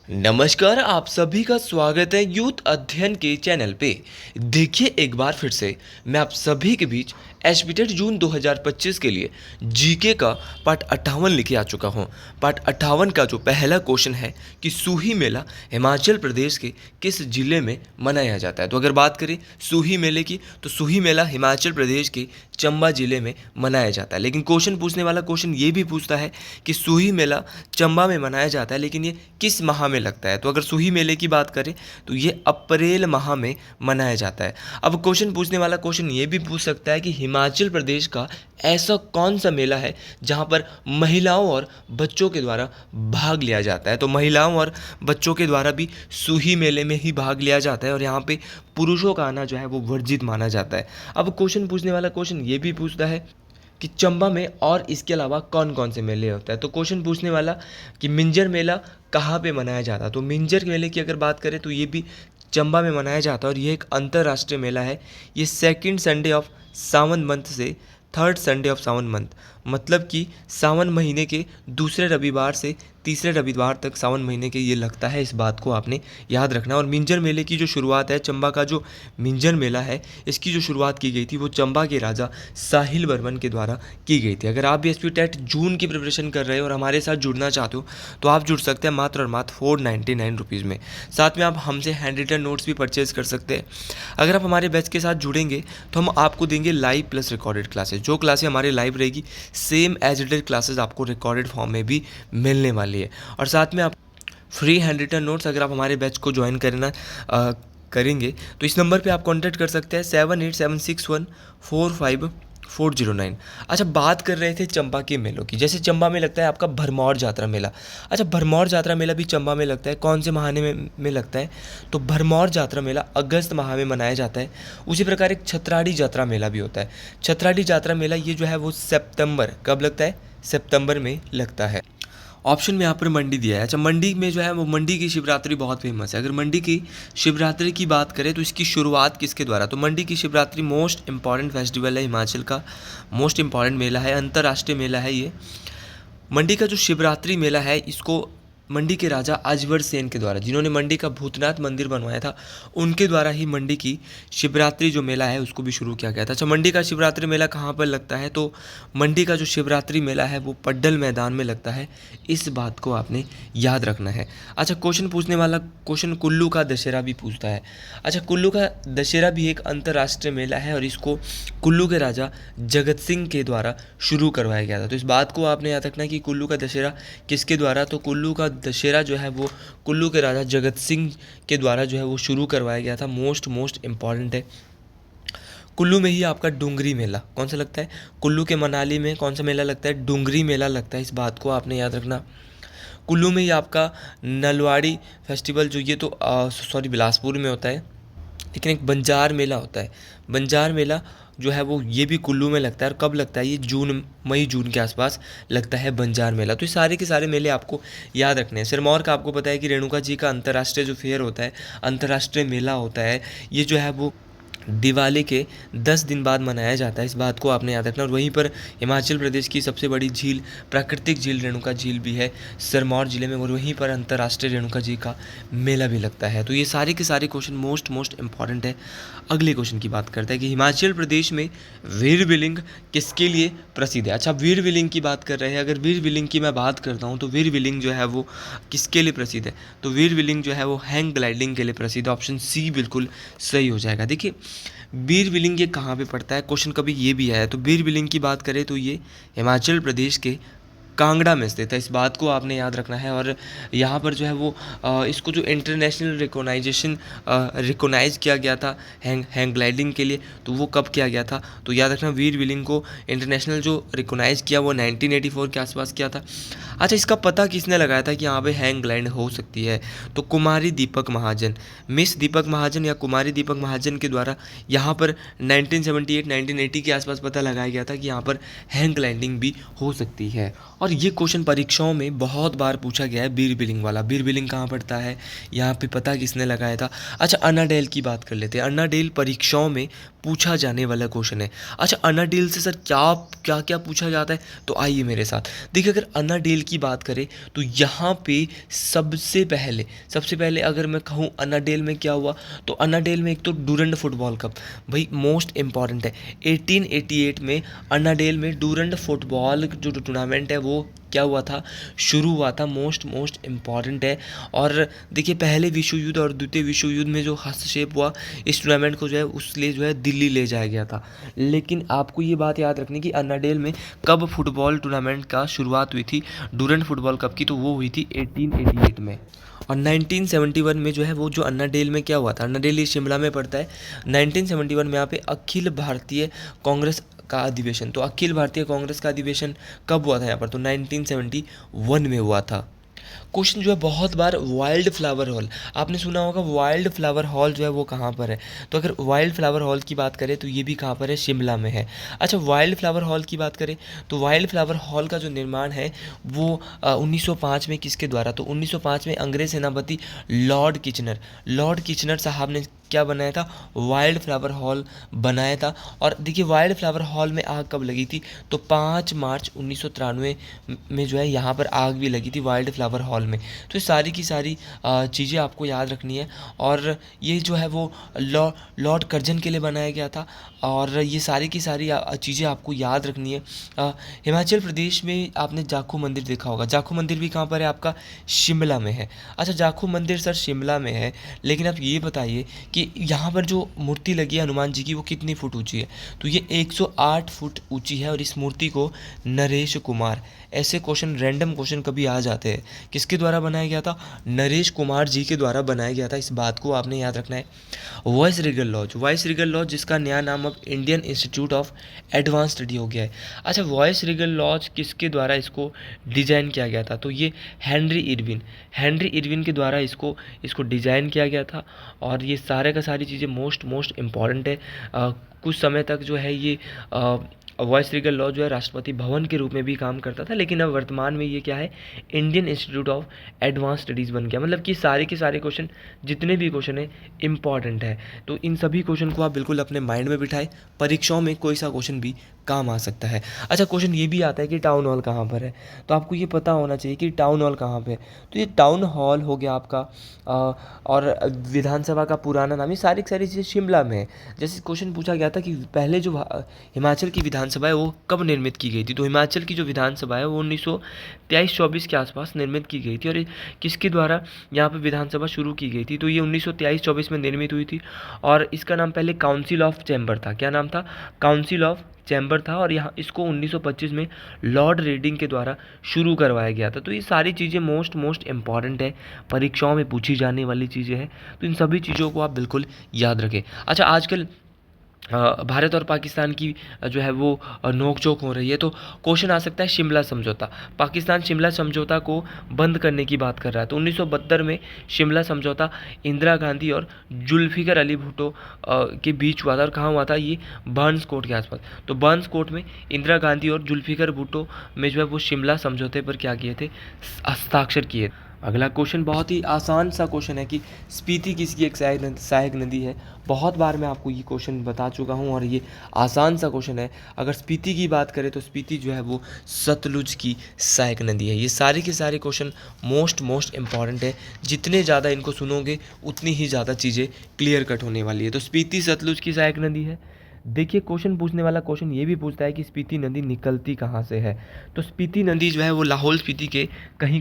नमस्कार, आप सभी का स्वागत है यूथ अध्ययन के चैनल पे। देखिए एक बार फिर से मैं आप सभी के बीच एसबीटेट जून 2025 के लिए जीके का पार्ट 58 लेके आ चुका हूँ। पार्ट 58 का जो पहला क्वेश्चन है कि सूही मेला हिमाचल प्रदेश के किस जिले में मनाया जाता है। तो अगर बात करें सूही मेले की, तो सूही मेला हिमाचल प्रदेश के चंबा जिले में मनाया जाता है। लेकिन क्वेश्चन पूछने वाला क्वेश्चन ये भी पूछता है कि सूही मेला चंबा में मनाया जाता है, लेकिन ये किस माह में लगता है। तो अगर सूही मेले की बात करें तो ये अप्रैल माह में मनाया जाता है। अब क्वेश्चन पूछने वाला क्वेश्चन ये भी पूछ सकता है कि हिमाचल प्रदेश का ऐसा कौन सा मेला है जहाँ पर महिलाओं और बच्चों के द्वारा भाग लिया जाता है। तो महिलाओं और बच्चों के द्वारा भी सूही मेले में ही भाग लिया जाता है और यहाँ पे पुरुषों का आना जो है वो वर्जित माना जाता है। अब क्वेश्चन पूछने वाला क्वेश्चन ये भी पूछता है कि चंबा में और इसके अलावा कौन कौन से मेले होते हैं। तो क्वेश्चन पूछने वाला कि मिंजर मेला कहाँ पे मनाया जाता है। तो मिंजर मेले की अगर बात करें तो ये भी चंबा में मनाया जाता है और ये एक अंतर्राष्ट्रीय मेला है। ये second Sunday of Sawan month से third Sunday of Sawan month, मतलब कि सावन महीने के दूसरे रविवार से तीसरे रविवार तक सावन महीने के ये लगता है। इस बात को आपने याद रखना। और मिंजर मेले की जो शुरुआत है, चंबा का जो मिंजर मेला है, इसकी जो शुरुआत की गई थी वो चंबा के राजा साहिल वर्मन के द्वारा की गई थी। अगर आप भी एसपी टेट जून की प्रिपरेशन कर रहे हो और हमारे साथ जुड़ना चाहते हो तो आप जुड़ सकते हैं मात्र और मात्र 499 रुपीज़ में। साथ में आप हमसे हैंड रिटन नोट्स भी परचेज कर सकते हैं। अगर आप हमारे बैच के साथ जुड़ेंगे तो हम आपको देंगे लाइव प्लस रिकॉर्डेड क्लासेस। जो क्लासेस हमारे लाइव रहेगी same as it is classes आपको रिकॉर्डेड फॉर्म में भी मिलने वाली है। और साथ में आप फ्री हैंड रिटन नोट्स अगर आप हमारे बैच को ज्वाइन करेंगे तो इस नंबर पे आप कांटेक्ट कर सकते हैं 7876145409। अच्छा, बात कर रहे थे चंबा के मेलों की। जैसे चंबा में लगता है आपका भरमौर जात्रा मेला। अच्छा, भरमौर जात्रा मेला भी चंबा में लगता है। कौन से महीने में लगता है? तो भरमौर जात्रा मेला अगस्त माह में मनाया जाता है। उसी प्रकार एक छतराड़ी जात्रा मेला भी होता है। छतराड़ी जात्रा मेला ये जो है वो सितंबर, कब लगता है? सितंबर में लगता है। ऑप्शन में यहाँ पर मंडी दिया है। अच्छा, मंडी में जो है वो मंडी की शिवरात्रि बहुत फेमस है। अगर मंडी की शिवरात्रि की बात करें तो इसकी शुरुआत किसके द्वारा? तो मंडी की शिवरात्रि मोस्ट इंपॉर्टेंट फेस्टिवल है, हिमाचल का मोस्ट इंपॉर्टेंट मेला है, अंतर्राष्ट्रीय मेला है ये। मंडी का जो शिवरात्रि मेला है इसको मंडी के राजा अजवर सेन के द्वारा, जिन्होंने मंडी का भूतनाथ मंदिर बनवाया था, उनके द्वारा ही मंडी की शिवरात्रि जो मेला है उसको भी शुरू किया गया था। अच्छा, मंडी का शिवरात्रि मेला कहाँ पर लगता है? तो मंडी का जो शिवरात्रि मेला है वो पड्डल मैदान में लगता है। इस बात को आपने याद रखना है। अच्छा, क्वेश्चन पूछने वाला क्वेश्चन कुल्लू का दशहरा भी पूछता है। अच्छा, कुल्लू का दशहरा भी एक अंतर्राष्ट्रीय मेला है और इसको कुल्लू के राजा जगत सिंह के द्वारा शुरू करवाया गया था। तो इस बात को आपने याद रखना कि कुल्लू का दशहरा किसके द्वारा? तो कुल्लू का दशहरा जो है वो कुल्लू के राजा जगत सिंह के द्वारा जो है वो शुरू करवाया गया था। मोस्ट इम्पॉर्टेंट है। कुल्लू में ही आपका डूंगरी मेला कौन सा लगता है? कुल्लू के मनाली में कौन सा मेला लगता है? डूंगरी मेला लगता है। इस बात को आपने याद रखना। कुल्लू में ही आपका नलवाड़ी फेस्टिवल जो ये तो बिलासपुर में होता है, लेकिन एक बंजार मेला होता है। बंजार मेला जो है वो ये भी कुल्लू में लगता है। और कब लगता है? ये मई जून के आसपास लगता है बंजार मेला। तो ये सारे के सारे मेले आपको याद रखने हैं। सिरमौर का आपको पता है कि रेणुका जी का अंतर्राष्ट्रीय जो फेयर होता है, अंतर्राष्ट्रीय मेला होता है, ये जो है वो दिवाली के 10 दिन बाद मनाया जाता है। इस बात को आपने याद रखना। और वहीं पर हिमाचल प्रदेश की सबसे बड़ी झील, प्राकृतिक झील रेणुका झील भी है सिरमौर ज़िले में, और वहीं पर अंतर्राष्ट्रीय रेणुका जी का मेला भी लगता है। तो ये सारे के सारे क्वेश्चन मोस्ट इंपॉर्टेंट है। अगले क्वेश्चन की बात करते हैं कि हिमाचल प्रदेश में वीर बिलिंग किसके लिए प्रसिद्ध है। अच्छा, वीर बिलिंग की बात कर रहे हैं। अगर वीर बिलिंग की मैं बात करता हूँ तो वीर बिलिंग जो है वो किसके लिए प्रसिद्ध है? तो वीर बिलिंग जो है वो हैंग ग्लाइडिंग के लिए प्रसिद्ध है। ऑप्शन सी बिल्कुल सही हो जाएगा। देखिए, बीर बिलिंग ये कहाँ पे पड़ता है? क्वेश्चन कभी ये भी आया है। तो बीर बिलिंग की बात करें तो ये हिमाचल प्रदेश के कांगड़ा में स्थित है। इस बात को आपने याद रखना है। और यहाँ पर जो है वो इसको जो इंटरनेशनल रिकोनाइज किया गया था हैंग ग्लाइडिंग के लिए, तो वो कब किया गया था? तो याद रखना, वीर बिलिंग को इंटरनेशनल जो रिकोनाइज किया वो 1984 के आसपास किया था। अच्छा, इसका पता किसने लगाया था कि यहाँ पे हैंग ग्लाइड हो सकती है? तो कुमारी दीपक महाजन, मिस दीपक महाजन या कुमारी दीपक महाजन के द्वारा यहाँ पर 1978-1980 के आसपास पता लगाया गया था कि यहाँ पर हैंग ग्लाइडिंग भी हो सकती है। और और ये क्वेश्चन परीक्षाओं में बहुत बार पूछा गया है, बीर बिलिंग वाला। बीर बिलिंग कहाँ पड़ता है, यहाँ पे पता किसने लगाया था। अच्छा, अन्नाडेल की बात कर लेते हैं। अन्नाडेल परीक्षाओं में पूछा जाने वाला क्वेश्चन है। अच्छा, अन्नाडेल से सर क्या क्या क्या पूछा जाता है, तो आइए मेरे साथ देखिए। अगर अन्नाडेल की बात करें तो यहाँ पे सबसे पहले अगर मैं कहूँ अन्नाडेल में क्या हुआ, तो अन्नाडेल में एक तो डूरंड फुटबॉल कप, भाई मोस्ट इम्पॉर्टेंट है। 1888 में अन्नाडेल में डूरंड फुटबॉल जो टूर्नामेंट है वो क्या हुआ था, शुरू हुआ था। मोस्ट इम्पॉर्टेंट है। और देखिए, पहले विश्व युद्ध और द्वितीय विश्व युद्ध में जो हस्तक्षेप हुआ, इस टूर्नामेंट को जो है उसलिए जो है दिल्ली ले जाया गया था। लेकिन आपको ये बात याद रखनी कि अन्नाडेल में कब फुटबॉल टूर्नामेंट का शुरुआत हुई थी, डूरंड फुटबॉल कप की, तो वो हुई थी 1888 में। और 1971 में जो है वो जो अन्नाडेल में क्या हुआ था, अन्नाडेल ये शिमला में पड़ता है। 1971 में यहाँ पे अखिल भारतीय कांग्रेस का अधिवेशन, तो अखिल भारतीय कांग्रेस का अधिवेशन कब हुआ था यहाँ पर, तो 1971 में हुआ था। क्वेश्चन जो है बहुत बार, वाइल्ड फ्लावर हॉल आपने सुना होगा। वाइल्ड फ्लावर हॉल जो है वो कहाँ पर है, तो अगर वाइल्ड फ्लावर हॉल की बात करें तो ये भी कहाँ पर है, शिमला में है। अच्छा, वाइल्ड फ्लावर हॉल की बात करें तो वाइल्ड फ्लावर हॉल का जो निर्माण है वो 1905 में किसके द्वारा, तो 1905 में अंग्रेज सेनापति लॉर्ड किचनर साहब ने क्या बनाया था, वाइल्ड फ्लावर हॉल बनाया था। और देखिए, वाइल्ड फ्लावर हॉल में आग कब लगी थी, तो 5 मार्च 1993 में जो है यहाँ पर आग भी लगी थी वाइल्ड फ्लावर हॉल में। तो ये सारी की सारी चीज़ें आपको याद रखनी है। और ये जो है वो लॉर्ड कर्जन के लिए बनाया गया था। और ये सारी की सारी चीज़ें आपको याद रखनी है। हिमाचल प्रदेश में आपने जाखू मंदिर देखा होगा। जाखू मंदिर भी कहाँ पर है आपका, शिमला में है। अच्छा, जाखू मंदिर सर शिमला में है, लेकिन आप ये बताइए कि यहाँ पर जो मूर्ति लगी है हनुमान जी की, वो कितनी फुट ऊंची है, तो ये 108 फुट ऊंची है। और इस मूर्ति को नरेश कुमार, ऐसे क्वेश्चन, रैंडम क्वेश्चन कभी आ जाते हैं, किसके द्वारा बनाया गया था, नरेश कुमार जी के द्वारा बनाया गया था। इस बात को आपने याद रखना है। वॉइस रीगल लॉज जिसका नया नाम अब Indian institute of advance study हो गया है। अच्छा, वॉइस रीगल लॉज किसके द्वारा इसको डिजाइन किया गया था, तो ये हेनरी इरविन के द्वारा इसको डिजाइन किया गया था। और ये सारे का सारी चीज़ें मोस्ट इम्पॉर्टेंट है। कुछ समय तक जो है ये वॉइस रीगल लॉज जो है राष्ट्रपति भवन के रूप में भी काम करता था, लेकिन अब वर्तमान में ये क्या है, Indian institute of advance studies बन गया। मतलब कि सारे के सारे क्वेश्चन, जितने भी क्वेश्चन है, इंपॉर्टेंट है। तो इन सभी क्वेश्चन को आप बिल्कुल अपने माइंड में बिठाएं, परीक्षाओं में कोई सा क्वेश्चन भी काम आ सकता है। अच्छा, क्वेश्चन ये भी आता है कि टाउन हॉल कहाँ पर है, तो आपको ये पता होना चाहिए कि टाउन हॉल कहाँ पर है। तो ये टाउन हॉल हो गया आपका, और विधानसभा का पुराना नाम, ये सारी चीज़ें शिमला में है। जैसे क्वेश्चन पूछा गया था कि पहले जो हिमाचल की विधानसभा है वो कब निर्मित की गई थी, तो हिमाचल की जो विधानसभा है वो 1923-24 के आसपास निर्मित की गई थी। और किसके द्वारा यहाँ पे विधानसभा शुरू की गई थी, तो ये 1923-24 में निर्मित हुई थी। और इसका नाम पहले काउंसिल ऑफ चैम्बर था। क्या नाम था, काउंसिल ऑफ चैम्बर था। और यहाँ इसको 1925 में लॉर्ड रेडिंग के द्वारा शुरू करवाया गया था। तो ये सारी चीज़ें मोस्ट इम्पॉर्टेंट है, परीक्षाओं में पूछी जाने वाली चीज़ें हैं। तो इन सभी चीज़ों को आप बिल्कुल याद रखें। अच्छा, आजकल भारत और पाकिस्तान की जो है वो नोकझोंक हो रही है, तो क्वेश्चन आ सकता है शिमला समझौता। पाकिस्तान शिमला समझौता को बंद करने की बात कर रहा है। तो 1972 में शिमला समझौता इंदिरा गांधी और जुल्फिकर अली भुट्टो के बीच हुआ था। और कहाँ हुआ था, ये बर्न्स कोर्ट के आसपास। तो बर्न्स कोर्ट में इंदिरा गांधी और जुल्फिकर भुट्टो में जो है वो शिमला समझौते पर क्या किए थे, हस्ताक्षर किए। अगला क्वेश्चन बहुत ही आसान सा क्वेश्चन है कि स्पीति किसकी एक सहायक नदी है। बहुत बार मैं आपको ये क्वेश्चन बता चुका हूँ और ये आसान सा क्वेश्चन है। अगर स्पीति की बात करें तो स्पीति जो है वो सतलुज की सहायक नदी है। ये सारे के सारे क्वेश्चन मोस्ट इम्पॉर्टेंट है। जितने ज़्यादा इनको सुनोगे उतनी ही ज़्यादा चीज़ें क्लियर कट होने वाली है। तो स्पीति सतलुज की सहायक नदी है। देखिए, क्वेश्चन पूछने वाला क्वेश्चन ये भी पूछता है कि स्पीति नदी निकलती कहाँ से है। तो स्पीति नदी जो है वो लाहौल स्पीति के कहीं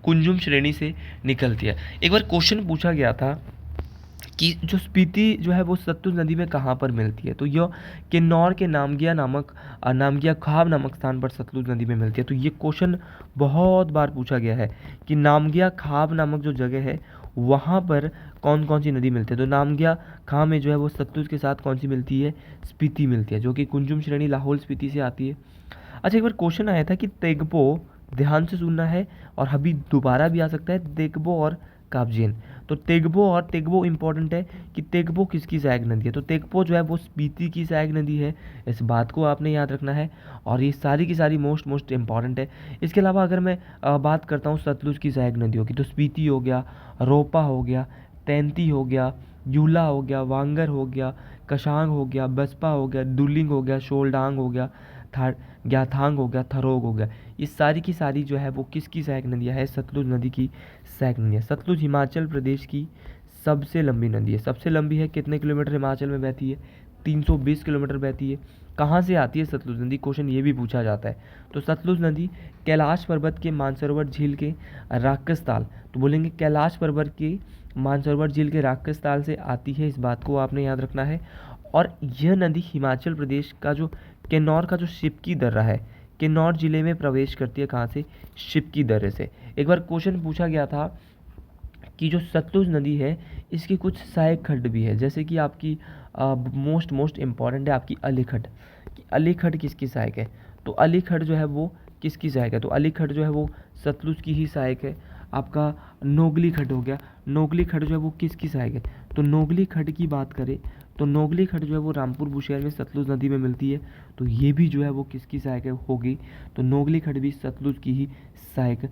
कुंजुम श्रेणी से निकलती है। एक बार क्वेश्चन पूछा गया था कि जो स्पीति जो है वो सतलुज नदी में कहाँ पर मिलती है, तो यह किन्नौर के नामगिया खाब नामक स्थान पर सतलुज नदी में मिलती है। तो ये क्वेश्चन बहुत बार पूछा गया है कि नामगिया खाब नामक जो जगह है वहाँ पर कौन कौन सी नदी मिलती है। तो नामगिया खाब में जो है वो सतलुज के साथ कौन सी मिलती है, स्पीति मिलती है, जो कि कुंजुम श्रेणी लाहौल स्पीति से आती है। अच्छा, एक बार क्वेश्चन आया था कि तेगपो, ध्यान से सुनना है और अभी दोबारा भी आ सकता है, तेगपो और काबजेन। तो तो तेगबो और तेगबो इंपॉर्टेंट है कि तेगबो किसकी सहायक नदी है, तो तेगबो जो है वो स्पीति की सहायक नदी है, इस बात को आपने याद रखना है। और ये सारी की सारी मोस्ट इंपॉर्टेंट है। इसके अलावा अगर मैं बात करता हूँ सतलुज की सहायक नदियों की, तो स्पीति हो गया, रोपा हो गया, तैंती हो गया, यूला हो गया, वांगर हो गया, कशांग हो गया, बसपा हो गया, दुलिंग हो गया, शोलडांग हो गया, था ग्याथांग हो गया, थरोग हो गया। ये सारी की सारी जो है वो किसकी सहायक नदियाँ है, सतलुज नदी की सहायक नदी है। सतलुज हिमाचल प्रदेश की सबसे लंबी नदी है। सबसे लंबी है, कितने किलोमीटर हिमाचल में बहती है, 320 किलोमीटर बहती है। कहाँ से आती है सतलुज नदी, क्वेश्चन ये भी पूछा जाता है। तो सतलुज नदी कैलाश पर्वत के मानसरोवर झील के राकस ताल, तो बोलेंगे कैलाश पर्वत के मानसरोवर झील के राकस ताल से आती है, इस बात को आपने याद रखना है। और यह नदी हिमाचल प्रदेश का जो किन्नौर का जो शिवकी दर्रा है, किन्नौर जिले में प्रवेश करती है, कहाँ से, शिवकी दर्रे से। एक बार क्वेश्चन पूछा गया था कि जो सतलुज नदी है इसकी कुछ सहायक खड्ड भी है, जैसे कि आपकी मोस्ट इम्पॉर्टेंट है आपकी अली खड्ड, कि अली खड्ड किसकी सहायक है, तो अली खड्ड जो है वो किसकी सहायक है, तो अली खड्ड जो है वो सतलुज की ही सहायक है। आपका नोगली खड्ड हो गया, नोगली खड्ड जो है वो किसकी सहायक है, तो नोगली खड्ड की बात करें तो नोगली खड्ड जो है वो रामपुर बुशहर में सतलुज नदी में मिलती है, तो ये भी जो है वो किसकी सहायक होगी, तो नोगली खड्ड भी सतलुज की ही सहायक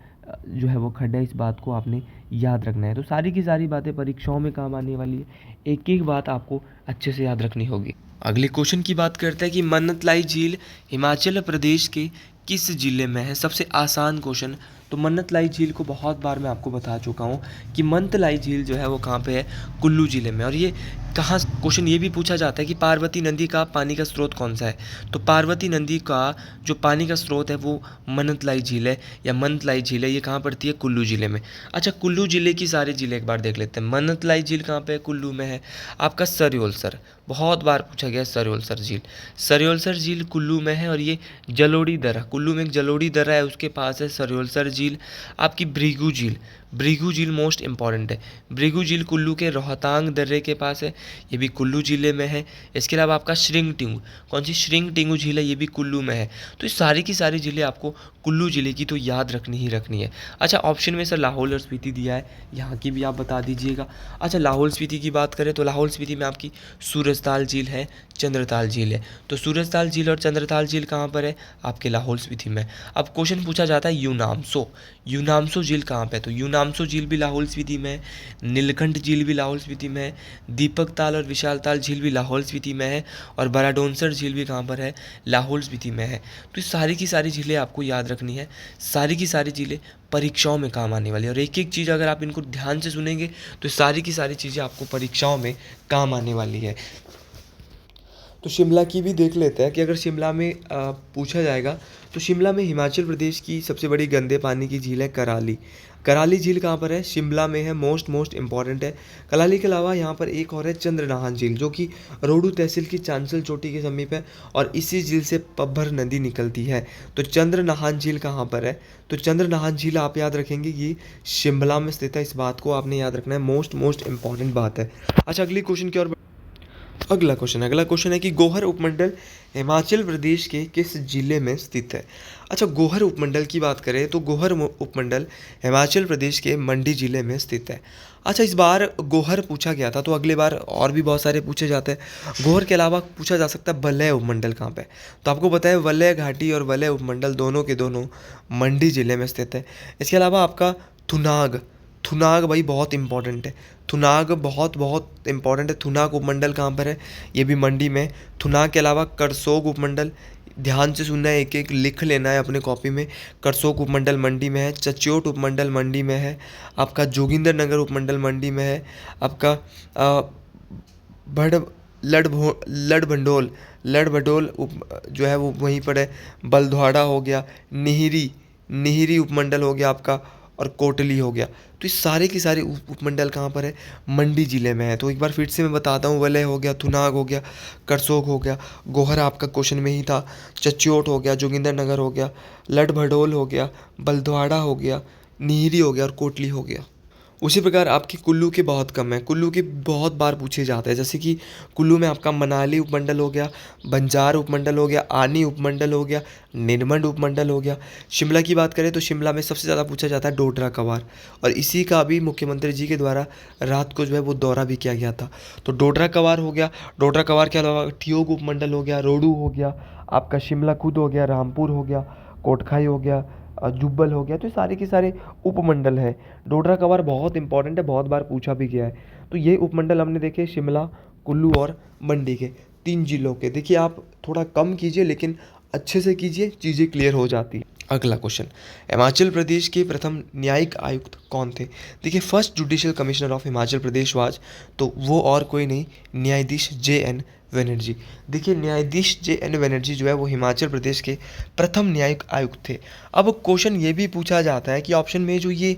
जो है वो खड्ड है, इस बात को आपने याद रखना है। तो सारी की सारी बातें परीक्षाओं में काम आने वाली है, एक एक बात आपको अच्छे से याद रखनी होगी। अगले क्वेश्चन की बात करते हैं कि मन्नतलाई झील हिमाचल प्रदेश के किस जिले में है। सबसे आसान क्वेश्चन, तो मन्नतलाई झील को बहुत बार मैं आपको बता चुका हूँ कि मन्नतलाई झील जो है वो कहाँ पे है, कुल्लू ज़िले में। और ये कहाँ, क्वेश्चन ये भी पूछा जाता है कि पार्वती नदी का पानी का स्रोत कौन सा है, तो पार्वती नदी का जो पानी का स्रोत है वो मन्नतलाई झील है या मन्नतलाई झील है। ये कहाँ पड़ती है, कुल्लू ज़िले में। अच्छा, कुल्लू ज़िले की सारे ज़िले एक बार देख लेते हैं। मन्नतलाई झील कहाँ पे है, कुल्लू में है। आपका सरयोलसर, बहुत बार पूछा गया है सरयोलसर झील, सरयोलसर झील कुल्लू में है। और ये जलोड़ी दर्रा, कुल्लू में एक जलोड़ी दर्रा है उसके पास है सरयोलसर झील। आपकी भृगु झील, भृगु झील मोस्ट इंपॉर्टेंट है, भृगु झील कुल्लू के रोहतांग दर्रे के पास है, ये भी कुल्लू ज़िले में है। इसके अलावा आपका श्रिंग टिंगू, कौन सी, श्रिंग टिंगू झील है, ये भी कुल्लू में है। तो ये सारी की सारी झीलें आपको कुल्लू ज़िले की तो याद रखनी ही रखनी है। अच्छा, ऑप्शन में सर लाहौल और स्पीति दिया है, यहाँ की भी आप बता दीजिएगा। अच्छा, लाहौल स्पीति की बात करें तो लाहौल स्पीति में आपकी सूरजताल झील है, चंद्रताल झील है। तो सूरजताल झील और चंद्रताल झील कहाँ पर है, आपके लाहौल स्पीति में। अब क्वेश्चन पूछा जाता है यूनामसो, यूनामसो झील कहाँ पे है, तो यूनामसो झील भी लाहौल स्पीति में है, नीलकंठ झील भी लाहौल स्पीति में है, दीपक ताल और विशाल ताल झील भी लाहौल स्पीति में है, और बराडोनसर झील भी कहाँ पर है, लाहौल स्पीति में है। तो ये सारी की सारी झीलें आपको याद रखनी है, सारी की सारी झीलें परीक्षाओं में काम आने वाली है। और एक एक चीज़ अगर आप इनको ध्यान से सुनेंगे तो सारी की सारी चीज़ें आपको परीक्षाओं में काम आने वाली है। तो शिमला की भी देख लेते हैं कि अगर शिमला में पूछा जाएगा तो शिमला में हिमाचल प्रदेश की सबसे बड़ी गंदे पानी की झील है कराली। कराली झील कहाँ पर है, शिमला में है, मोस्ट इंपॉर्टेंट है। कराली के अलावा यहाँ पर एक और है चंद्रनाहन झील, जो कि रोहडू तहसील की चांसल चोटी के समीप है, और इसी झील से पब्बर नदी निकलती है। तो चंद्रनाहन झील कहाँ पर है, तो चंद्रनाहन झील आप याद रखेंगे ये शिमला में स्थित है, इस बात को आपने याद रखना है, मोस्ट इंपॉर्टेंट बात है। अच्छा, अगली क्वेश्चन की ओर अगला क्वेश्चन है कि गोहर उपमंडल हिमाचल प्रदेश के किस जिले में स्थित है। अच्छा, गोहर उपमंडल की बात करें तो गोहर उपमंडल हिमाचल प्रदेश के मंडी जिले में स्थित है। अच्छा, इस बार गोहर पूछा गया था, तो अगले बार और भी बहुत सारे पूछे जाते हैं। गोहर के अलावा पूछा जा सकता है वलय उपमंडल कहाँ पे, तो आपको पता है वलय घाटी और वलय उपमंडल दोनों के दोनों मंडी जिले में स्थित है। इसके अलावा आपका थुनाग, थुनाग भाई बहुत इंपॉर्टेंट है, थुनाग बहुत इंपॉर्टेंट है। थुनाग उपमंडल कहाँ पर है, ये भी मंडी में। थुनाग के अलावा करसोग उपमंडल, ध्यान से सुनना है, एक एक लिख लेना है अपने कॉपी में। करसोग उपमंडल मंडी में है। चच्योट उपमंडल मंडी में है। आपका जोगिंदर नगर उपमंडल मंडी में है। आपका भड़ लड़भंडोल, लड़भडोल जो है वो वहीं पर है। बलद्वाड़ा हो गया, निहिरी उपमंडल हो गया आपका, और कोटली हो गया। तो इस सारे की सारे उपमंडल कहाँ पर है, मंडी जिले में है। तो एक बार फिर से मैं बताता हूँ, वलय हो गया, थुनाग हो गया, करसोग हो गया, गोहर आपका क्वेश्चन में ही था, चच्योट हो गया, जोगिंदर नगर हो गया, लड़भडोल हो गया, बलद्वाड़ा हो गया, निहिरी हो गया और कोटली हो गया। उसी प्रकार आपके कुल्लू के बहुत कम है, कुल्लू के बहुत बार पूछे जाते हैं, जैसे कि कुल्लू में आपका मनाली उपमंडल हो गया, बंजार उपमंडल हो गया, आनी उपमंडल हो गया, निरमंड उपमंडल हो गया। शिमला की बात करें तो शिमला में सबसे ज़्यादा पूछा जाता है डोडरा कवार, और इसी का भी मुख्यमंत्री जी के द्वारा रात को जो है वो दौरा भी किया गया था। तो डोडरा कवार हो गया, डोडरा कवार के अलावा ठियोग उपमंडल हो गया, रोडू हो गया, आपका शिमला खुद हो गया, रामपुर हो गया, कोटखाई हो गया, जुब्बल हो गया। तो ये सारे के सारे उपमंडल हैं। डोडरा कवार बहुत इंपॉर्टेंट है, बहुत बार पूछा भी गया है। तो ये उपमंडल हमने देखे शिमला, कुल्लू और मंडी के, 3 जिलों के। देखिए आप थोड़ा कम कीजिए लेकिन अच्छे से कीजिए, चीज़ें क्लियर हो जाती है। अगला क्वेश्चन, हिमाचल प्रदेश के प्रथम न्यायिक आयुक्त कौन थे? देखिए first judicial commissioner of Himachal Pradesh was, तो वो और कोई नहीं, न्यायाधीश जे.एन. बनर्जी। देखिए न्यायाधीश जे.एन. बनर्जी जो है वो हिमाचल प्रदेश के प्रथम न्यायिक आयुक्त थे। अब क्वेश्चन ये भी पूछा जाता है कि ऑप्शन में जो ये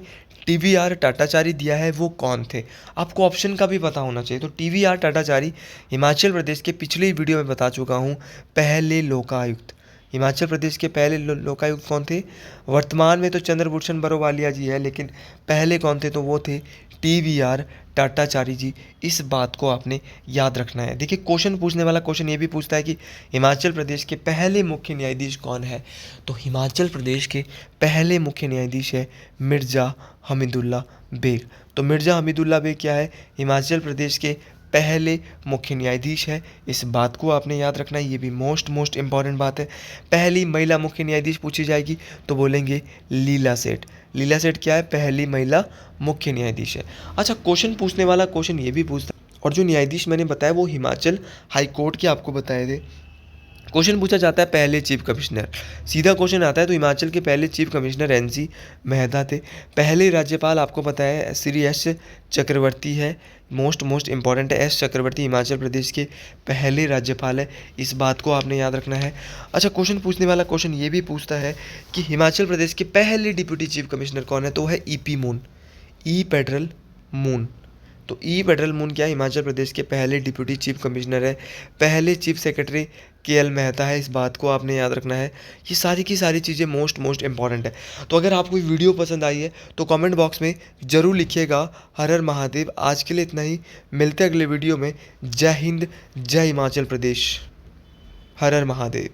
टी.वी.आर. टाटाचारी दिया है वो कौन थे? आपको ऑप्शन का भी पता होना चाहिए। तो टी.वी.आर. टाटाचारी हिमाचल प्रदेश के पिछले ही वीडियो में बता चुका हूँ, पहले लोकायुक्त। हिमाचल प्रदेश के पहले लोकायुक्त कौन थे? वर्तमान में तो चंद्रभूषण बरोवालिया जी है, लेकिन पहले कौन थे? तो वो थे टी.वी.आर. टाटाचारी जी। इस बात को आपने याद रखना है। देखिए क्वेश्चन पूछने वाला क्वेश्चन ये भी पूछता है कि हिमाचल प्रदेश के पहले मुख्य न्यायाधीश कौन है? तो हिमाचल प्रदेश के पहले मुख्य न्यायाधीश है मिर्ज़ा हमीदुल्ला बेग। तो मिर्ज़ा हमीदुल्ला बेग क्या है? हिमाचल प्रदेश के पहले मुख्य न्यायाधीश है। इस बात को आपने याद रखना है, ये भी मोस्ट इंपॉर्टेंट बात है। पहली महिला मुख्य न्यायाधीश पूछी जाएगी तो बोलेंगे लीला सेठ। लीला सेठ क्या है? पहली महिला मुख्य न्यायाधीश है। अच्छा क्वेश्चन पूछने वाला क्वेश्चन ये भी पूछता है, और जो न्यायाधीश मैंने बताया वो हिमाचल हाई कोर्ट के आपको बताए थे। क्वेश्चन पूछा जाता है पहले चीफ कमिश्नर, सीधा क्वेश्चन आता है तो हिमाचल के पहले चीफ कमिश्नर एन.सी. मेहता थे। पहले राज्यपाल आपको पता है श्री एस चक्रवर्ती है, मोस्ट इंपॉर्टेंट है। एस चक्रवर्ती हिमाचल प्रदेश के पहले राज्यपाल है, इस बात को आपने याद रखना है। अच्छा क्वेश्चन पूछने वाला क्वेश्चन ये भी पूछता है कि हिमाचल प्रदेश के पहले डिप्यूटी चीफ कमिश्नर कौन है? तो है ई.पी. मून, ई पेड्रल मून। तो ई पेड्रल मून क्या है? हिमाचल प्रदेश के पहले डिप्यूटी चीफ कमिश्नर है। पहले चीफ सेक्रेटरी के.एल. मेहता है, इस बात को आपने याद रखना है। ये सारी की सारी चीज़ें मोस्ट इंपॉर्टेंट है। तो अगर आपको ये वीडियो पसंद आई है तो कमेंट बॉक्स में ज़रूर लिखिएगा हर हर महादेव। आज के लिए इतना ही, मिलते हैं अगले वीडियो में। जय हिंद, जय हिमाचल प्रदेश, हर हर महादेव।